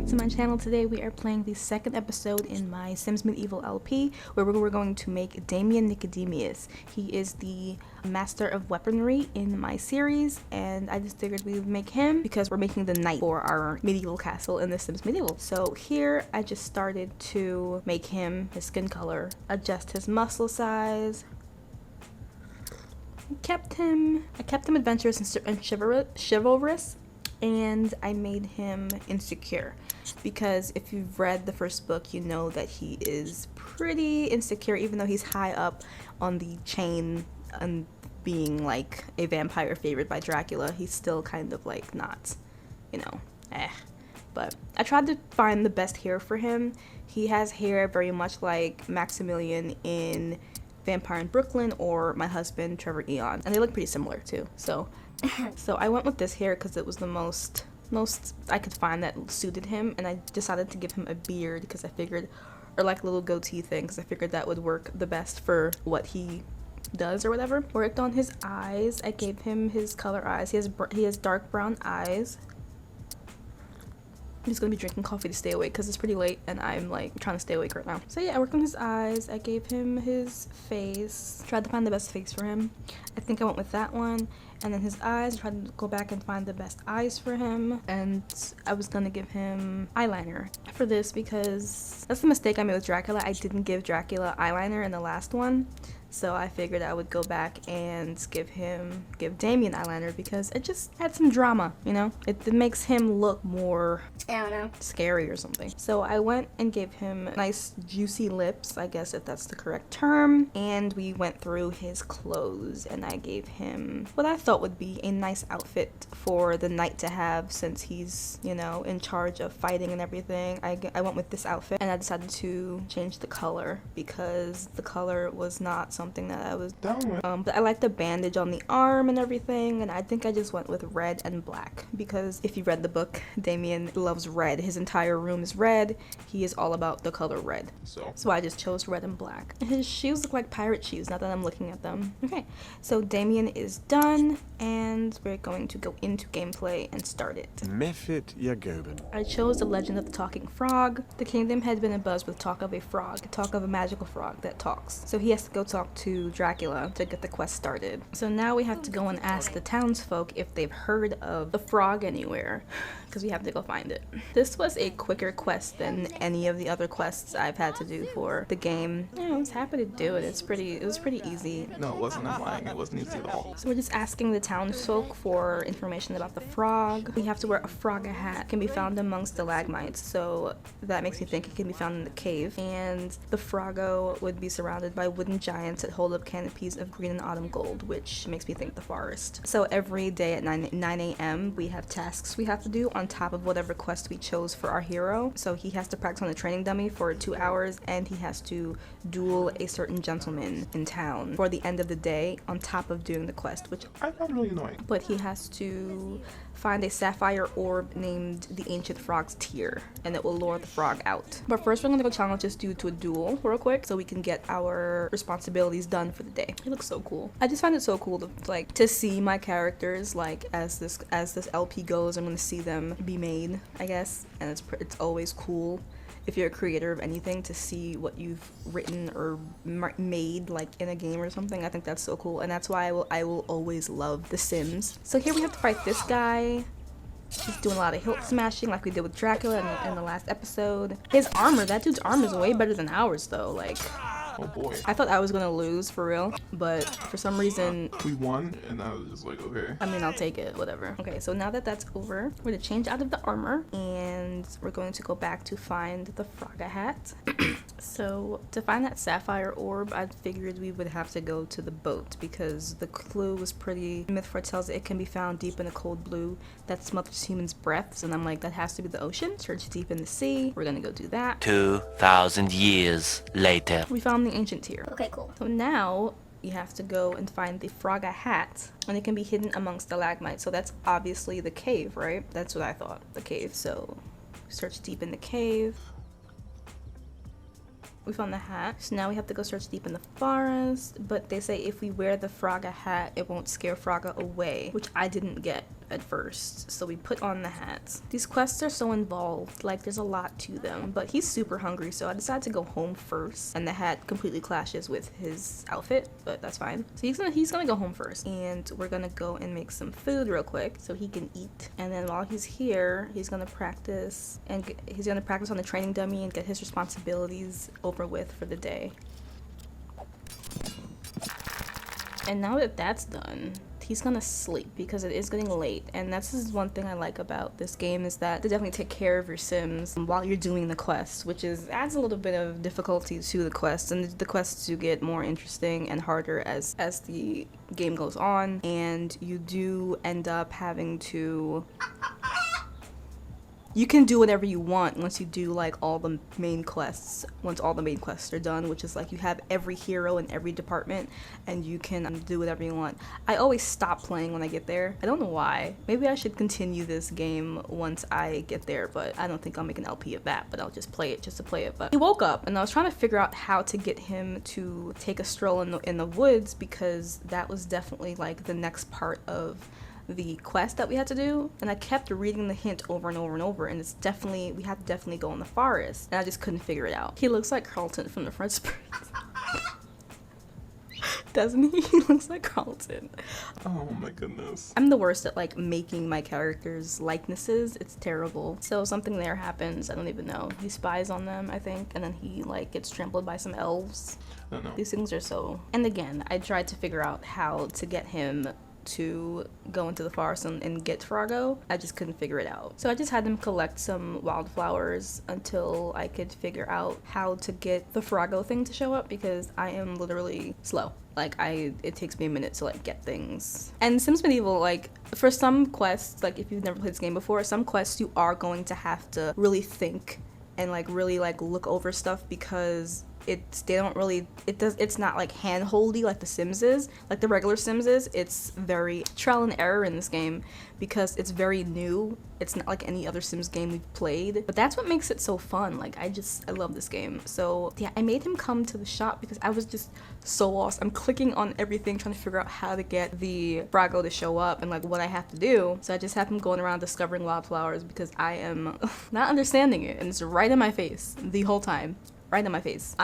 to my channel. Today we are playing the second episode in my Sims Medieval LP where we're going to make Damion Nicodemus. He is the master of weaponry in my series, and I just figured we would make him because we're making the knight for our medieval castle in the Sims Medieval. So here I just started to make him, his skin color, adjust his muscle size. I kept him adventurous and chivalrous, and I made him insecure because if you've read the first book, you know that he is pretty insecure. Even though he's high up on the chain and being like a vampire favorite by Dracula, he's still kind of like not, you know, But I tried to find the best hair for him. He has hair very much like Maximilian in Vampire in Brooklyn or my husband Trevor Eon, and they look pretty similar too. So I went with this hair because it was the most I could find that suited him, and I decided to give him a beard because I figured, or like a little goatee thing, because I figured that would work the best for what he does or whatever. Worked on his eyes. I gave him his color eyes. He has dark brown eyes. I'm just gonna be drinking coffee to stay awake because it's pretty late and I'm like trying to stay awake right now. So yeah, I worked on his eyes. I gave him his face. Tried to find the best face for him. I think I went with that one. And then his eyes, I tried to go back and find the best eyes for him. And I was gonna give him eyeliner for this because that's the mistake I made with Dracula. I didn't give Dracula eyeliner in the last one. So I figured I would go back and give Damion eyeliner because it just had some drama, you know? It makes him look more, I don't know, scary or something. So I went and gave him nice juicy lips, I guess if that's the correct term. And we went through his clothes and I gave him what I thought would be a nice outfit for the knight to have since he's, you know, in charge of fighting and everything. I went with this outfit and I decided to change the color because the color was not something that I was down with. But I like the bandage on the arm and everything, and I think I just went with red and black because if you read the book, Damion loves red. His entire room is red. He is all about the color red. So I just chose red and black. His shoes look like pirate shoes now that I'm looking at them. Okay, so Damion is done and we're going to go into gameplay and start it. I chose the Legend of the Talking Frog. The kingdom had been abuzz with talk of a magical frog that talks. So he has to go talk to Dracula to get the quest started. So now we have to go and ask the townsfolk if they've heard of the frog anywhere, because we have to go find it. This was a quicker quest than any of the other quests I've had to do for the game. Yeah, I was happy to do it. It was pretty easy. No, it wasn't. I'm lying. It wasn't easy at all. So we're just asking the townsfolk for information about the frog. We have to wear a frog hat. It can be found amongst stalagmites, so that makes me think it can be found in the cave. And the Froggo would be surrounded by wooden giants that hold up canopies of green and autumn gold, which makes me think the forest. So every day at 9 a.m. we have tasks we have to do on top of whatever quest we chose for our hero. So he has to practice on a training dummy for 2 hours, and he has to duel a certain gentleman in town for the end of the day on top of doing the quest, which I found really annoying. But he has to find a sapphire orb named the Ancient Frog's Tear, and it will lure the frog out. But first we're gonna go challenge this dude to a duel real quick so we can get our responsibilities done for the day. It looks so cool. I just find it so cool to see my characters like as this LP goes. I'm gonna see them be made, I guess, and it's always cool if you're a creator of anything to see what you've written or made like in a game or something. I think that's so cool, and that's why I will always love The Sims. So here we have to fight this guy. He's doing a lot of hilt smashing like we did with Dracula in the last episode. His armor, that dude's armor is way better than ours though. Like, oh boy. I thought I was gonna lose for real, but for some reason we won, and I was just like, okay. I mean, I'll take it, whatever. Okay, so now that that's over, we're gonna change out of the armor and we're going to go back to find the Frogga hat. So to find that sapphire orb, I figured we would have to go to the boat because the clue was pretty. Myth foretells it can be found deep in the cold blue that smothers humans' breaths, and I'm like, that has to be the ocean. Search deep in the sea. We're gonna go do that. 2,000 years later. We found the ancient tear. Okay, cool. So now you have to go and find the Frogga hat, and it can be hidden amongst stalagmites. So that's obviously the cave, right? That's what I thought, the cave. So search deep in the cave. We found the hat. So now we have to go search deep in the forest, but they say if we wear the Frogga hat, it won't scare Frogga away, which I didn't get at first. So we put on the hats. These quests are so involved, like there's a lot to them, but he's super hungry, so I decided to go home first, and the hat completely clashes with his outfit, but that's fine. So he's gonna go home first, and we're gonna go and make some food real quick so he can eat. And then while he's here, he's gonna practice, and he's gonna practice on the training dummy and get his responsibilities over with for the day. And now that that's done, he's gonna sleep because it is getting late. And that's just one thing I like about this game, is that they definitely take care of your Sims while you're doing the quest, which adds a little bit of difficulty to the quests, and the quests do get more interesting and harder as the game goes on, and you do end up having to... You can do whatever you want once you do like all the main quests. Once all the main quests are done, which is like you have every hero in every department and you can do whatever you want. I always stop playing when I get there. I don't know why. Maybe I should continue this game once I get there, but I don't think I'll make an LP of that, but I'll just play it just to play it. But he woke up and I was trying to figure out how to get him to take a stroll in the woods, because that was definitely like the next part of the quest that we had to do, and I kept reading the hint over and over and over, and it's definitely, we had to definitely go in the forest, and I just couldn't figure it out. He looks like Carlton from the Fresh Prince. Doesn't he? He looks like Carlton. Oh my goodness. I'm the worst at like making my characters likenesses. It's terrible. So something there happens, I don't even know. He spies on them, I think, and then he like gets trampled by some elves. I don't know. These things are so... And again, I tried to figure out how to get him to go into the forest and get Froggo. I just couldn't figure it out. So I just had them collect some wildflowers until I could figure out how to get the Froggo thing to show up, because I am literally slow. Like it takes me a minute to like get things. And Sims Medieval, like for some quests, like if you've never played this game before, some quests you are going to have to really think and like really like look over stuff, because it's not like hand-holdy like the Sims is, like the regular Sims is. It's very trial and error in this game because it's very new. It's not like any other Sims game we've played, but that's what makes it so fun. Like I love this game. So yeah, I made him come to the shop because I was just so lost. I'm clicking on everything trying to figure out how to get the Froggo to show up and like what I have to do. So I just have him going around discovering wildflowers because I am not understanding it, and it's right in my face the whole time. Right in my face.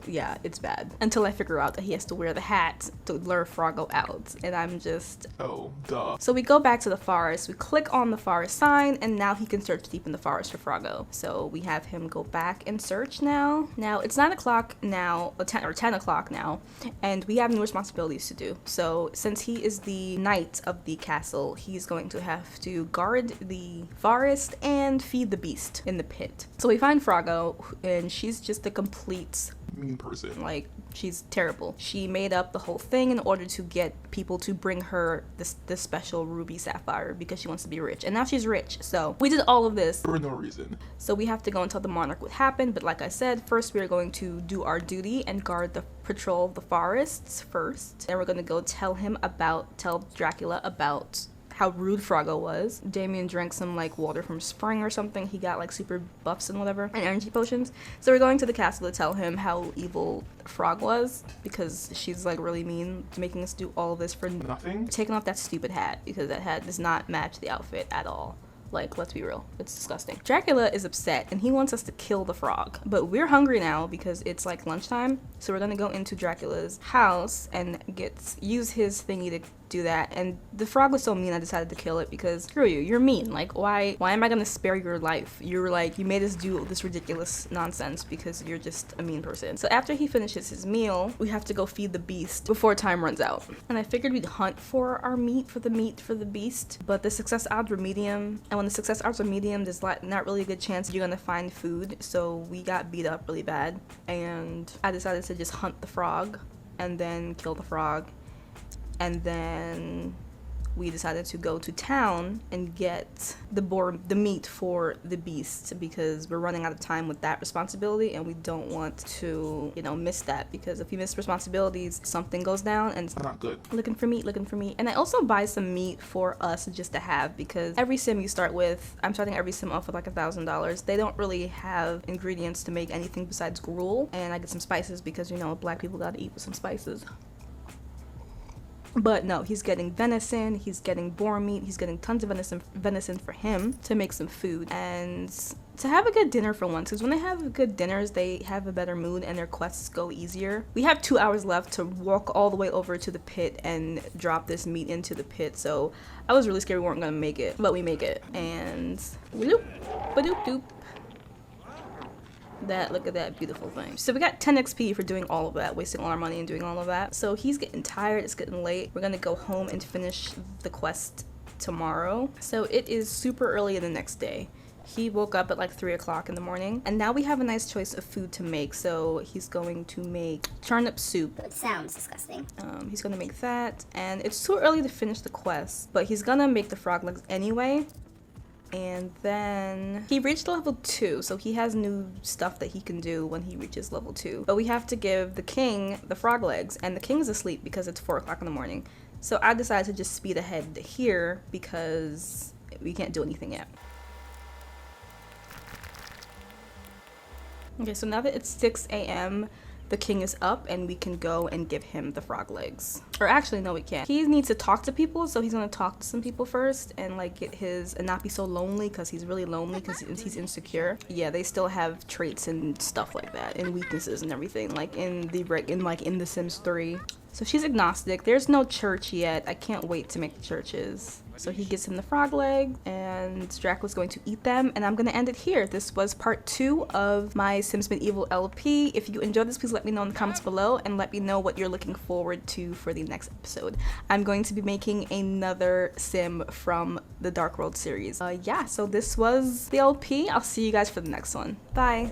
Yeah, it's bad. Until I figure out that he has to wear the hat to lure Froggo out. And I'm just... Oh, duh. So we go back to the forest, we click on the forest sign, and now he can search deep in the forest for Froggo. So we have him go back and search now. Now, it's 9 o'clock now, or 10 o'clock now, and we have new responsibilities to do. So since he is the knight of the castle, he's going to have to guard the forest and feed the beast in the pit. So we find Froggo, and she's just a complete Mean person. like, she's terrible. She made up the whole thing in order to get people to bring her this special ruby sapphire because she wants to be rich, and now she's rich. So we did all of this For no reason. so we have to go and tell the monarch what happened. But like I said, first we are going to do our duty and guard the patrol of the forests first. Then we're going to go tell Dracula about how rude Froggo was. Damion drank some like water from spring or something. He got like super buffs and whatever, and energy potions. So we're going to the castle to tell him how evil Frog was, because she's like really mean, making us do all of this for Nothing? taking off that stupid hat, because that hat does not match the outfit at all. Like, let's be real, it's disgusting. Dracula is upset and he wants us to kill the frog, but we're hungry now because it's like lunchtime. So we're gonna go into Dracula's house and use his thingy to do that. And the frog was so mean, I decided to kill it because screw you, you're mean. Like, why am I gonna spare your life? You made us do this ridiculous nonsense because you're just a mean person. So after he finishes his meal, we have to go feed the beast before time runs out. And I figured we'd hunt for our meat for the beast, but the success odds were medium. And when the success odds are medium, there's not really a good chance you're gonna find food. So we got beat up really bad, and I decided to just hunt the frog and then kill the frog. And then we decided to go to town and get the meat for the beast, because we're running out of time with that responsibility and we don't want to, miss that, because if you miss responsibilities, something goes down and it's Not good. looking for meat. And I also buy some meat for us just to have, because every sim you start with, I'm starting every sim off with like $1,000. They don't really have ingredients to make anything besides gruel, and I get some spices because, black people gotta eat with some spices. But no, he's getting venison, he's getting boar meat, he's getting tons of venison for him to make some food and to have a good dinner for once, because when they have good dinners, they have a better mood and their quests go easier. We have 2 hours left to walk all the way over to the pit and drop this meat into the pit, so I was really scared we weren't gonna make it, but we make it. And whoop, ba-doop doop. Look at that beautiful thing. So we got 10 XP for doing all of that, wasting all our money and doing all of that. So he's getting tired, it's getting late. We're gonna go home and finish the quest tomorrow. So it is super early in the next day. He woke up at like 3 o'clock in the morning, and now we have a nice choice of food to make. So he's going to make turnip soup. It sounds disgusting. He's gonna make that, and it's too early to finish the quest, but he's gonna make the frog legs anyway. And then he reached level 2, so he has new stuff that he can do when he reaches level 2. But we have to give the king the frog legs, and the king's asleep because it's 4 o'clock in the morning. So I decided to just speed ahead here because we can't do anything yet. Okay, so now that it's 6 a.m., the king is up and we can go and give him the frog legs. Or actually, no, we can't. He needs to talk to people, so he's gonna talk to some people first and like get his, and not be so lonely because he's really lonely because he's insecure. Yeah, they still have traits and stuff like that and weaknesses and everything like in The Sims 3. So she's agnostic. There's no church yet. I can't wait to make the churches. So he gives him the frog leg, and Dracula's going to eat them, and I'm gonna end it here. This was part 2 of my Sims Medieval LP. If you enjoyed this, please let me know in the comments below, and let me know what you're looking forward to for the next episode. I'm going to be making another sim from the Dark World series. Yeah, so this was the LP. I'll see you guys for the next one. Bye.